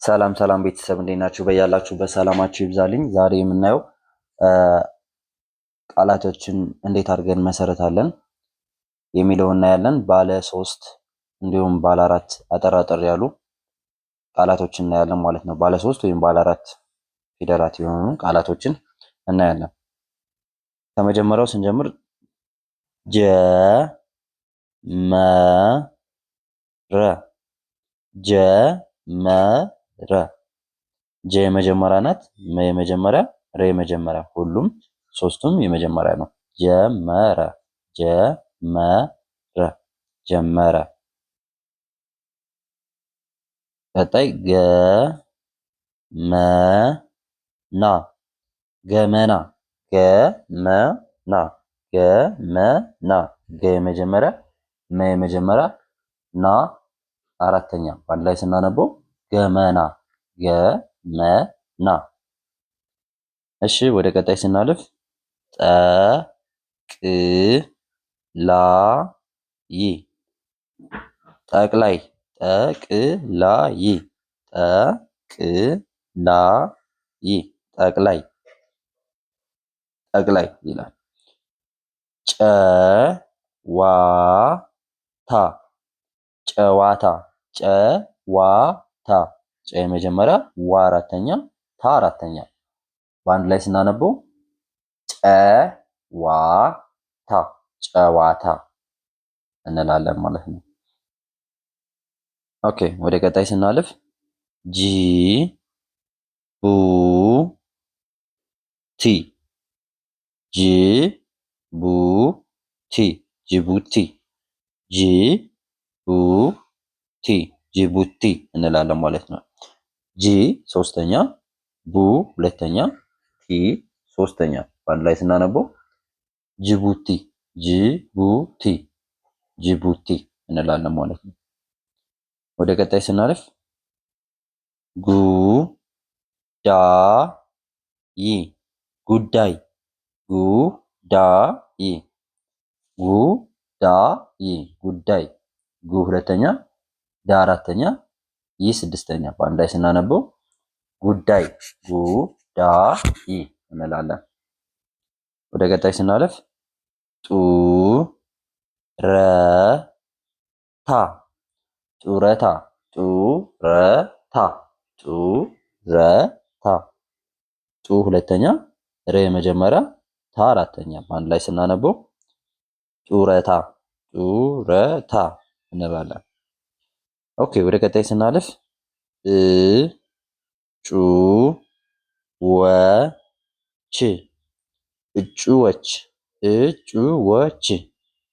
ሰላም ሰላም ቤተሰብ እንዴት ናችሁ? በያላችሁበት ሰላማችሁ ይብዛልኝ። ዛሬ የምናየው ቃላቶችን እንዴት አድርገን መሰረታለን የሚለውን እናያለን። ባለ ሶስት እንዲሁም ባለ አራት አጠራጠር ያሉ ቃላቶችን እናያለን ማለት ነው። ባለ ሶስት ወይም ባለ አራት ፊደላት የሆኑ ቃላቶችን እናያለን። ከመጀመሪያው ስንጀምር ጀመረ ጀመረ ጀ የመጀመሪያ ናት። መ የመጀመሪያ፣ ረ የመጀመሪያ፣ ሁሉም ሶስቱም የመጀመሪያ ነው። ጀመረ ጀመረ ጀመረ። ቀጣይ ገመና ገመና ገመና ገመና ገ የመጀመሪያ፣ መ የመጀመሪያ፣ ና አራተኛ በአንድ ላይ ስናነበው ገመና ገመና። እሺ ወደ ቀጣይ ስናልፍ ጠቅላይ ጠቅላይ ጠቅላይ ጠቅላይ ጠቅላይ ጠቅላይ ይላል። ጨዋታ ጨዋታ ጨዋታ ጨ የመጀመሪያ፣ ዋ አራተኛ፣ ታ አራተኛ በአንድ ላይ ስናነበው ጨዋታ ጨዋታ እንላለን ማለት ነው። ኦኬ ወደ ቀጣይ ስናልፍ ጅቡቲ ጅቡቲ ጅቡቲ ጅቡቲ ጅቡቲ እንላለን ማለት ነው። ጂ ሶስተኛ፣ ቡ ሁለተኛ፣ ቲ ሶስተኛ በአንድ ላይ ስናነበው ጅቡቲ ጅቡቲ ጅቡቲ እንላለን ማለት ነው። ወደ ቀጣይ ስናልፍ ጉዳይ ጉዳይ ጉዳይ ጉዳይ ጉዳይ ጉ ሁለተኛ፣ ዳ አራተኛ፣ ይ ስድስተኛ በአንድ ላይ ስናነበው ጉዳይ ጉዳይ እንላለን። ወደ ቀጣይ ስናልፍ ጡረታ ጡረታ ጡረታ ጡረታ ጡ ሁለተኛ፣ ረ የመጀመሪያ፣ ታ አራተኛ በአንድ ላይ ስናነበው ጡረታ ጡረታ እንላለን። ኦኬ ወደ ቀጣይ ስናልፍ እጩዎች እጩዎች እጩዎች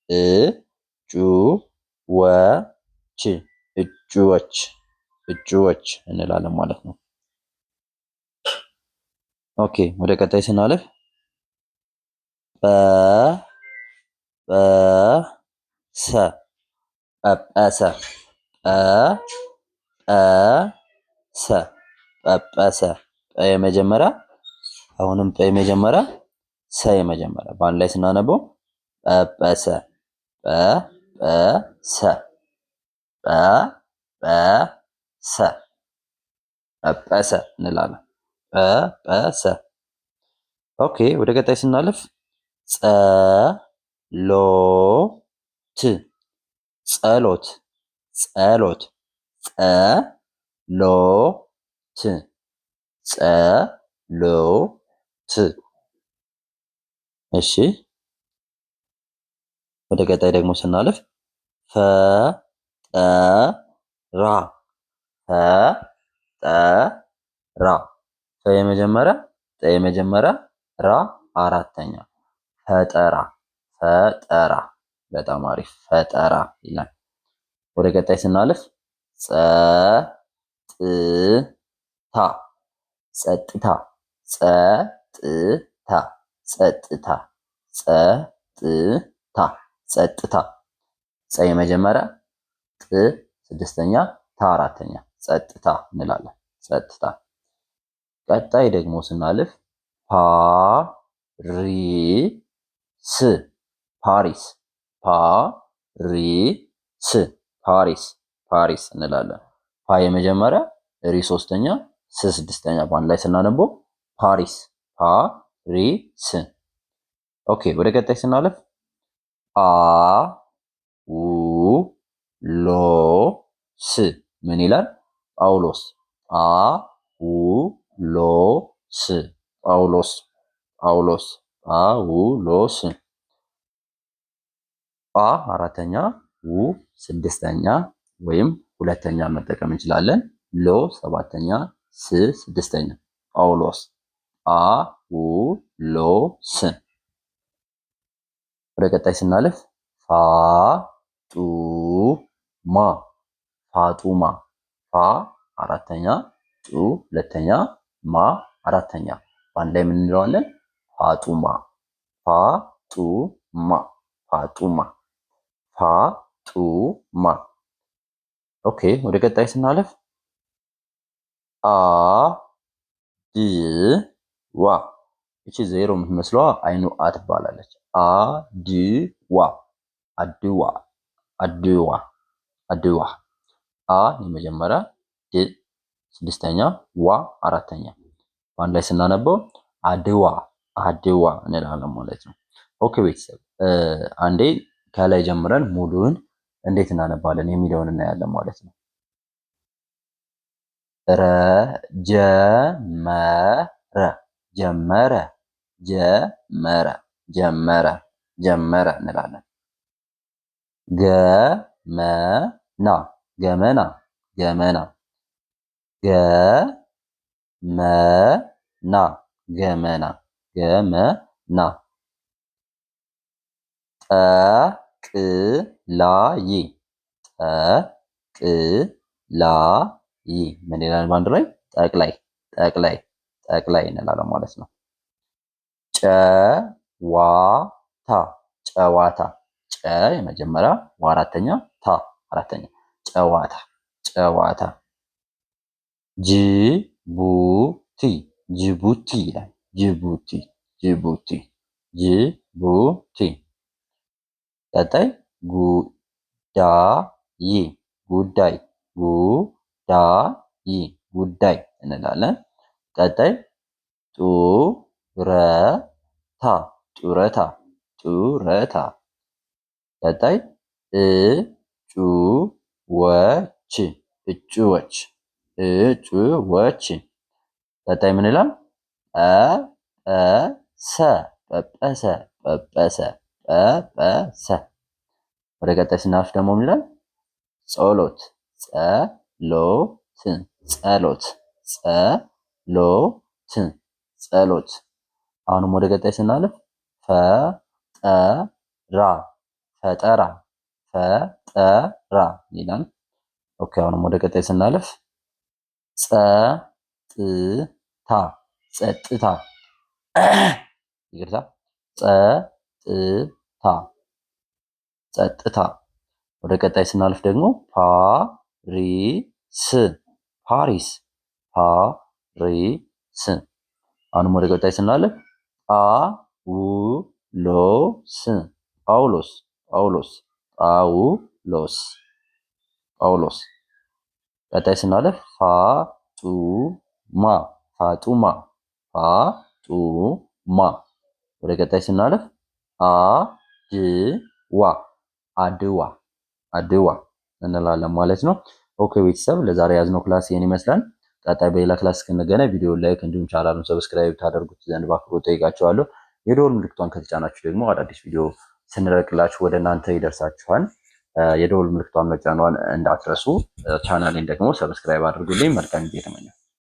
እጩዎች እጩዎች እጩዎች እንላለን ማለት ነው። ኦኬ ወደ ቀጣይ ስናልፍ ጰጰሰ ጰጰሰ ጰጰሰ ጰጰሰ ጰ የመጀመሪያ፣ አሁንም ጰ የመጀመሪያ፣ ሰ የመጀመሪያ በአንድ ላይ ስናነበው ጰጰሰ ጰጰሰ ጰጰሰ ጰጰሰ እንላለን። ጰጰሰ ኦኬ ወደ ቀጣይ ስናልፍ ጸሎት ጸሎት ጸሎት ጸሎት ጸሎት እሺ ወደ ቀጣይ ደግሞ ስናልፍ ፈጠራ ፈጠራ ፈ የመጀመሪያ፣ ጠ የመጀመሪያ፣ ራ አራተኛ ፈጠራ ፈጠራ በጣም አሪፍ ፈጠራ ይላል። ወደ ቀጣይ ስናልፍ ጸጥታ ጸጥታ ጸጥታ ጸጥታ ጸጥታ ጸጥታ ጸ የመጀመሪያ፣ ጥ ስድስተኛ፣ ታ አራተኛ ጸጥታ እንላለን። ጸጥታ ቀጣይ ደግሞ ስናልፍ ፓሪስ ፓሪስ ፓሪስ ፓሪስ ፓሪስ እንላለን። ፓ የመጀመሪያ፣ ሪ ሶስተኛ፣ ስ ስድስተኛ በአንድ ላይ ስናነበው ፓሪስ ፓሪስ። ኦኬ ወደ ቀጣይ ስናለፍ አ ው ሎ ስ ምን ይላል? ጳውሎስ አ ው ሎ ስ ጳውሎስ ጳውሎስ ጳውሎስ። ጳ አራተኛ፣ ው ስድስተኛ ወይም ሁለተኛ መጠቀም እንችላለን። ሎ ሰባተኛ፣ ስ ስድስተኛ ጳውሎስ ጳውሎስ። ወደ ቀጣይ ስናልፍ ፋጡማ ፋጡማ ፋ አራተኛ፣ ጡ ሁለተኛ፣ ማ አራተኛ በአንድ ላይ ምን እንለዋለን? ፋጡማ ፋጡማ ፋጡማ ፋጡማ። ኦኬ ወደ ቀጣይ ስናልፍ አ ድ ዋ እቺ ዜሮ የምትመስለዋ አይኑ አ ትባላለች። አድዋ አድዋ አድዋ አድዋ አ የመጀመሪያ፣ ድ ስድስተኛ፣ ዋ አራተኛ በአንድ ላይ ስናነበው አድዋ አድዋ እንላለን ማለት ነው። ኦኬ ቤተሰብ አንዴ ከላይ ጀምረን ሙሉን እንዴት እናነባለን የሚለውን እናያለን ማለት ነው። ጀመረ ጀመረ ጀመረ ጀመረ ጀመረ እንላለን። ገመና ገመና ገመና ገመና ገመና ገመና። ጠቅላይ ጠቅላይ ምን ይላል? በአንድ ላይ ጠቅላይ ጠቅላይ ጠቅላይ እንላለን ማለት ነው። ጨዋታ ጨዋታ ጨ የመጀመሪያ፣ ዋ አራተኛ፣ ታ አራተኛ ጨዋታ ጨዋታ። ጅቡቲ ጅቡቲ ይላል። ጅቡቲ ጅቡቲ ጅቡቲ። ቀጣይ ጉዳይ ጉዳይ ጉዳይ ጉዳይ እንላለን። ቀጣይ ጡረታ ጡረታ ጡረታ። ቀጣይ እጩዎች እጩዎች እጩዎች። ቀጣይ ምን ይላል? ጰጰሰ ጰጰሰ ጰጰሰ ጰጰሰ። ወደ ቀጣይ ስናልፍ ደግሞ ምን ይላል? ጸሎት ጸሎት ጸሎት ጸሎት ጸሎት። አሁንም ወደ ቀጣይ ስናልፍ ፈጠራ ፈጠራ ፈጠራ ይላል። ኦኬ አሁንም ወደ ቀጣይ ስናልፍ ጸጥታ ጸጥታ ይቅርታ ጸጥታ ጸጥታ። ወደ ቀጣይ ስናልፍ ደግሞ ፓሪስ ፓሪስ ፓሪስ። አሁንም ወደ ቀጣይ ስናልፍ ጳውሎስ ጳውሎስ ጳውሎስ ጳውሎስ ጳውሎስ። ቀጣይ ስናልፍ ፋጡማ ፋጡማ ፋጡማ። ወደ ቀጣይ ስናልፍ አድዋ አድዋ አድዋ እንላለን ማለት ነው። ኦኬ ቤተሰብ ለዛሬ ያዝነው ክላስ ይህን ይመስላል። ቀጣይ በሌላ ክላስ እስክንገናኝ ቪዲዮ ላይክ እንዲሁም ቻናሉን ሰብስክራይብ ታደርጉት ዘንድ በአክብሮት ጠይቃችኋለሁ። የደወል ምልክቷን ከተጫናችሁ ደግሞ አዳዲስ ቪዲዮ ስንለቅላችሁ ወደ እናንተ ይደርሳችኋል። የደወል ምልክቷን መጫኗን እንዳትረሱ። ቻናሌን ደግሞ ሰብስክራይብ አድርጉልኝ። መልካም ጊዜ ተመኘሁ።